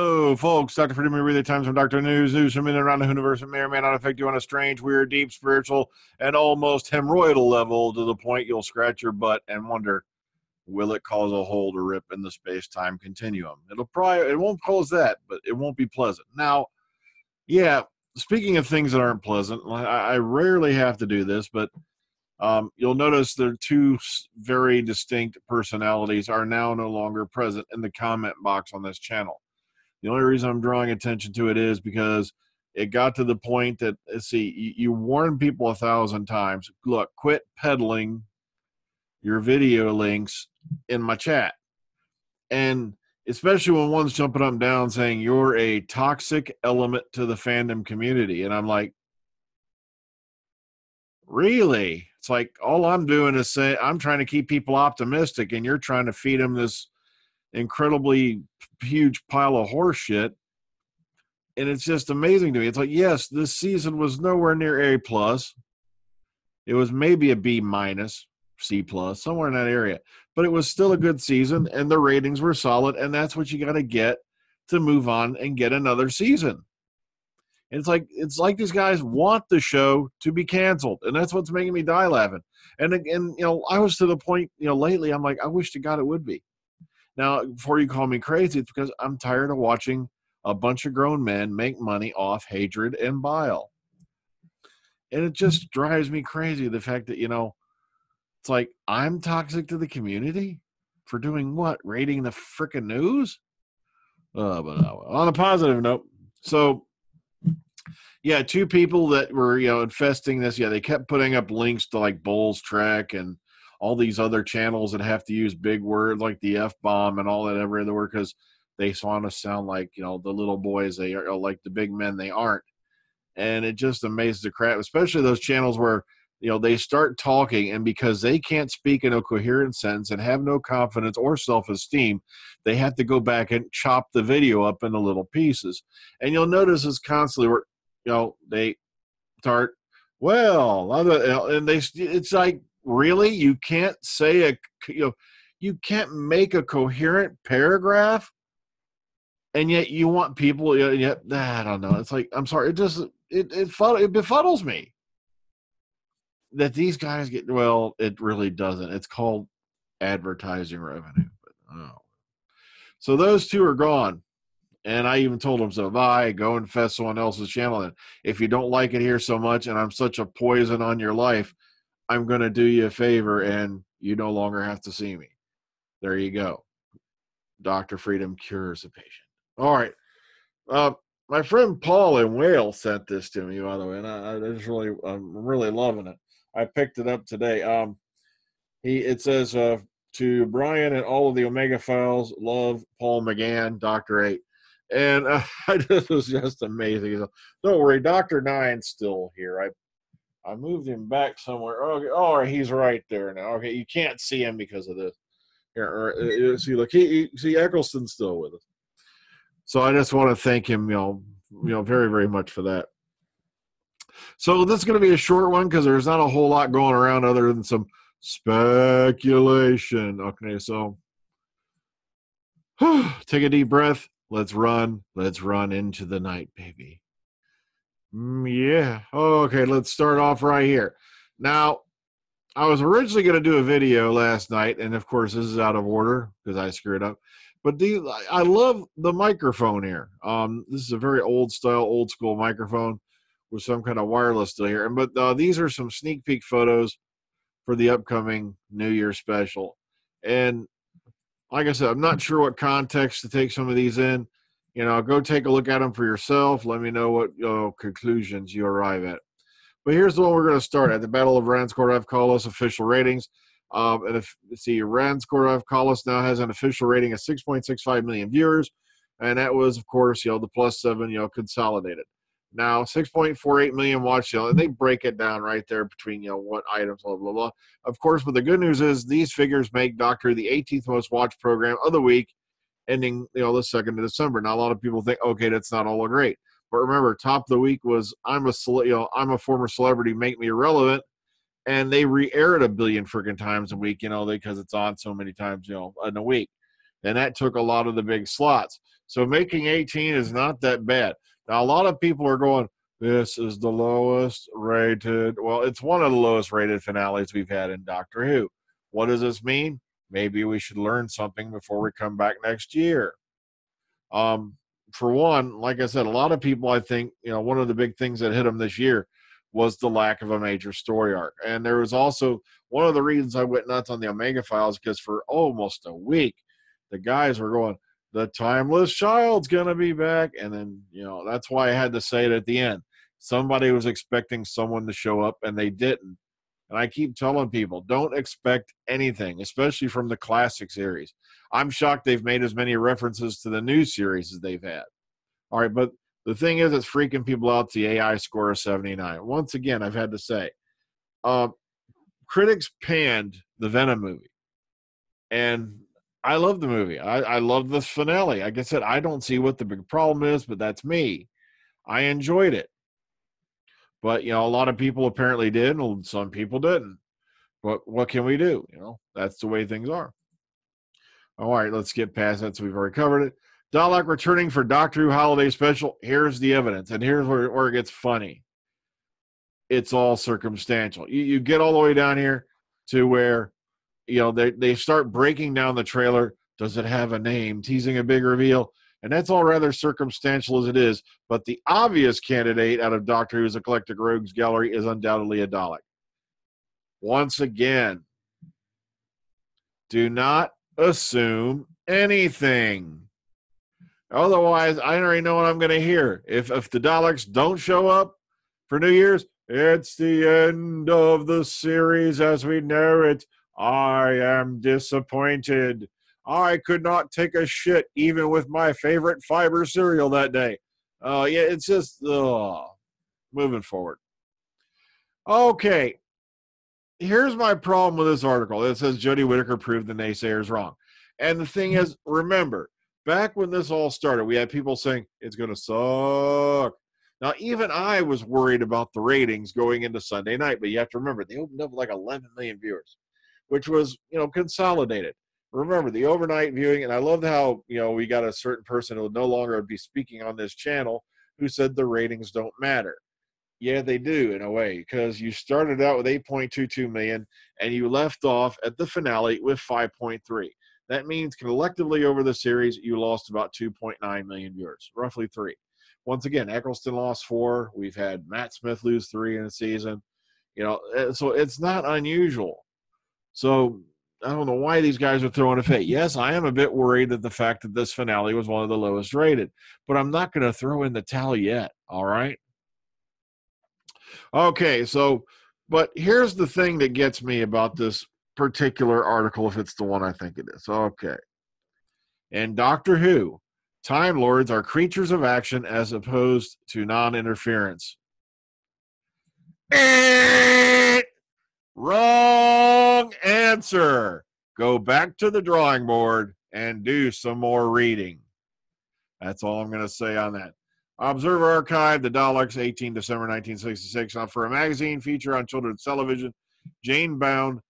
Hello, folks. Dr. Freedom here with the Times from Dr. News from in and around the universe that may or may not affect you on a strange, weird, deep, spiritual, and almost hemorrhoidal level to the point you'll scratch your butt and wonder, will it cause a hole to rip in the space-time continuum? It won't cause that, but it won't be pleasant. Now, yeah, speaking of things that aren't pleasant, I rarely have to do this, but you'll notice there are two very distinct personalities are now no longer present in the comment box on this channel. The only reason I'm drawing attention to it is because it got to the point that, see, you warn people 1,000 times, look, quit peddling your video links in my chat. And especially when one's jumping up and down saying you're a toxic element to the fandom community. And I'm like, really? It's like, all I'm doing is saying I'm trying to keep people optimistic, and you're trying to feed them this incredibly huge pile of horse shit. And it's just amazing to me. It's like, yes, this season was nowhere near A+. It was maybe a B-, C+, somewhere in that area. But it was still a good season, and the ratings were solid, and that's what you got to get to move on and get another season. And it's like these guys want the show to be canceled, and that's what's making me die laughing. And I was to the point, lately, I'm like, I wish to God it would be. Now, before you call me crazy, it's because I'm tired of watching a bunch of grown men make money off hatred and bile. And it just drives me crazy, the fact that, it's like, I'm toxic to the community for doing what? Rating the frickin' news? But on a positive note, so, yeah, two people that were, infesting this, they kept putting up links to, like, Bull's Trek and all these other channels that have to use big words like the F-bomb and all that every other word because they want to sound like, the little boys they are, like the big men they aren't. And it just amazes the crap, especially those channels where, they start talking, and because they can't speak in a coherent sentence and have no confidence or self-esteem, they have to go back and chop the video up into little pieces. And you'll notice it's constantly where, they start, and it's like, really? You can't say you can't make a coherent paragraph, and yet you want people. I don't know. It's like, I'm sorry. It befuddles me that these guys get. Well, it really doesn't. It's called advertising revenue. But, so those two are gone, and I even told them so. Bye. Go infest someone else's channel, and if you don't like it here so much, and I'm such a poison on your life, I'm going to do you a favor, and you no longer have to see me. There you go. Dr. Freedom cures a patient. All right. My friend Paul in Wales sent this to me, by the way, and I'm really loving it. I picked it up today. It says, to Brian and all of the Omega Files, love, Paul McGann, Dr. 8. And this was just amazing. Don't worry, Dr. 9's still here. I moved him back somewhere. Okay, all right, he's right there now. Okay, you can't see him because of this. Here, see, look, see Eccleston's still with us. So I just want to thank him, very, very much for that. So this is going to be a short one because there's not a whole lot going around other than some speculation. Okay, so take a deep breath. Let's run. Let's run into the night, baby. Yeah. Okay, let's start off right here. Now, I was originally going to do a video last night, and of course, this is out of order because I screwed up. But I love the microphone here. This is a very old school microphone with some kind of wireless deal here. But these are some sneak peek photos for the upcoming New Year special. And like I said, I'm not sure what context to take some of these in. Go take a look at them for yourself. Let me know what conclusions you arrive at. But here's the one we're going to start at, the Battle of Ranskoor of Kolos official ratings. And Ranskoor of Kolos now has an official rating of 6.65 million viewers. And that was, of course, the +7, consolidated. Now, 6.48 million watch, and they break it down right there between, what items, blah, blah, blah. Of course, but the good news is these figures make Doctor the 18th most watched program of the week, ending, the 2nd of December. Now, a lot of people think, okay, that's not all great. But remember, top of the week was I'm a former celebrity, make me irrelevant, and they re-air it 1 billion freaking times a week, because it's on so many times, in a week. And that took a lot of the big slots. So making 18 is not that bad. Now, a lot of people are going, this is the lowest rated. Well, it's one of the lowest rated finales we've had in Doctor Who. What does this mean? Maybe we should learn something before we come back next year. Um, for one, like I said, a lot of people, I think, one of the big things that hit them this year was the lack of a major story arc. And there was also one of the reasons I went nuts on the Omega Files, because for almost a week, the guys were going, the timeless child's going to be back. And then, that's why I had to say it at the end. Somebody was expecting someone to show up and they didn't. And I keep telling people, don't expect anything, especially from the classic series. I'm shocked they've made as many references to the new series as they've had. All right, but the thing is, it's freaking people out, the AI score of 79. Once again, I've had to say, critics panned the Venom movie. And I love the movie. I love the finale. Like I said, I don't see what the big problem is, but that's me. I enjoyed it. But, a lot of people apparently did, and some people didn't. But what can we do? That's the way things are. All right, let's get past that. So we've already covered it. Dalek returning for Doctor Who Holiday Special. Here's the evidence, and here's where it gets funny. It's all circumstantial. You get all the way down here to where, they start breaking down the trailer. Does it have a name? Teasing a big reveal. And that's all rather circumstantial as it is. But the obvious candidate out of Doctor Who's Eclectic Rogues Gallery is undoubtedly a Dalek. Once again, do not assume anything. Otherwise, I already know what I'm going to hear. If the Daleks don't show up for New Year's, it's the end of the series as we know it. I am disappointed. I could not take a shit even with my favorite fiber cereal that day. Yeah, it's just moving forward. Okay, here's my problem with this article. It says Jodie Whittaker proved the naysayers wrong. And the thing is, remember, back when this all started, we had people saying it's going to suck. Now, even I was worried about the ratings going into Sunday night, but you have to remember, they opened up like 11 million viewers, which was, consolidated. Remember, the overnight viewing, and I loved how, we got a certain person who will no longer be speaking on this channel who said the ratings don't matter. Yeah, they do in a way, because you started out with 8.22 million and you left off at the finale with 5.3. That means collectively over the series, you lost about 2.9 million viewers, roughly 3. Once again, Eccleston lost 4. We've had Matt Smith lose 3 in a season. So it's not unusual. So I don't know why these guys are throwing a fit. Yes, I am a bit worried that the fact that this finale was one of the lowest rated, but I'm not going to throw in the towel yet, all right? Okay, but here's the thing that gets me about this particular article, if it's the one I think it is. Okay. In Doctor Who, Time Lords are creatures of action as opposed to non-interference. Wrong answer. Go back to the drawing board and do some more reading. That's all I'm going to say on that. Observer Archive, The Daleks, 18 December 1966. Now, for a magazine feature on children's television, Jane Bone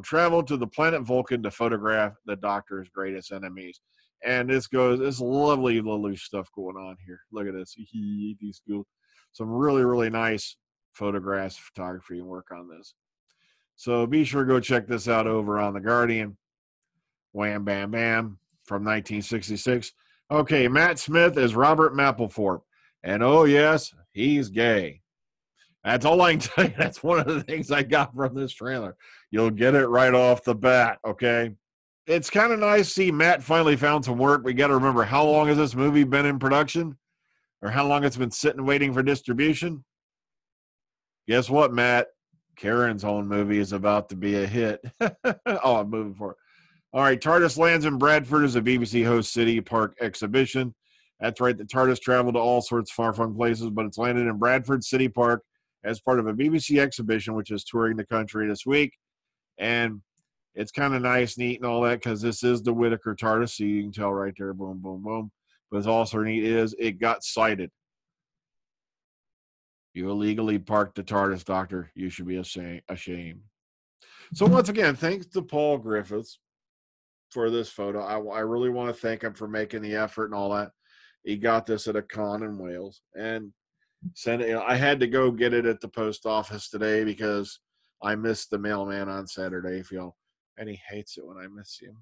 traveled to the planet Vulcan to photograph the Doctor's greatest enemies. And this lovely little stuff going on here. Look at this. These cool. Some really, really nice photographs, photography, and work on this. So be sure to go check this out over on The Guardian. Wham, bam, bam, from 1966. Okay, Matt Smith is Robert Mapplethorpe. And oh, yes, he's gay. That's all I can tell you. That's one of the things I got from this trailer. You'll get it right off the bat, okay? It's kind of nice to see Matt finally found some work. We got to remember, how long has this movie been in production? Or how long it's been sitting waiting for distribution? Guess what, Matt? Karen's own movie is about to be a hit. Oh, I'm moving forward. All right, Tardis lands in Bradford as a BBC host city park exhibition. That's right, the Tardis traveled to all sorts of far-flung places, but it's landed in Bradford City Park as part of a BBC exhibition, which is touring the country this week. And it's kind of nice, neat, and all that, because this is the Whittaker Tardis, so you can tell right there, boom, boom, boom. But it's also neat is it got cited. You illegally parked the Tardis, Doctor. You should be ashamed. So once again, thanks to Paul Griffiths for this photo. I really want to thank him for making the effort and all that. He got this at a con in Wales and sent it. I had to go get it at the post office today because I missed the mailman on Saturday. And he hates it when I miss him.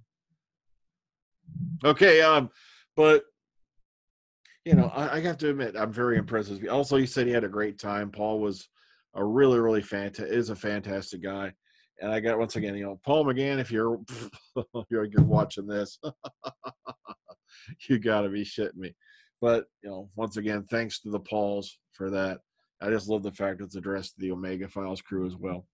Okay, but I have to admit I'm very impressed. Also, he said he had a great time. Paul was a really is a fantastic guy. And I got, once again, Paul McGann, if you're you're watching this, you got to be shitting me. But once again, thanks to the Pauls for that. I just love the fact it's addressed to the Omega Files crew as well.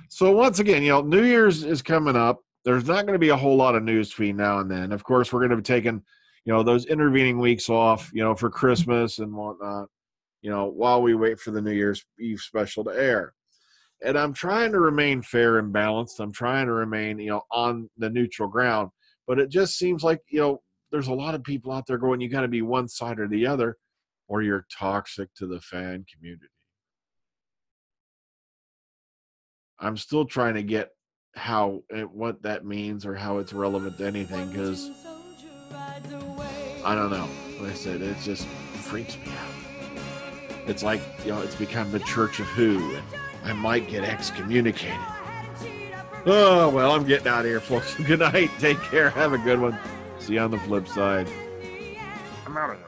So once again, New Year's is coming up. There's not going to be a whole lot of news between now and then. Of course, we're going to be taking, those intervening weeks off, for Christmas and whatnot, while we wait for the New Year's Eve special to air. And I'm trying to remain fair and balanced. I'm trying to remain, on the neutral ground. But it just seems like, there's a lot of people out there going, you got to be one side or the other, or you're toxic to the fan community. I'm still trying to get what that means or how it's relevant to anything, because I don't know. Like I said, it just freaks me out. It's like, it's become the Church of Who, and I might get excommunicated. Oh, well, I'm getting out of here, folks. Good night. Take care. Have a good one. See you on the flip side. I'm out of here.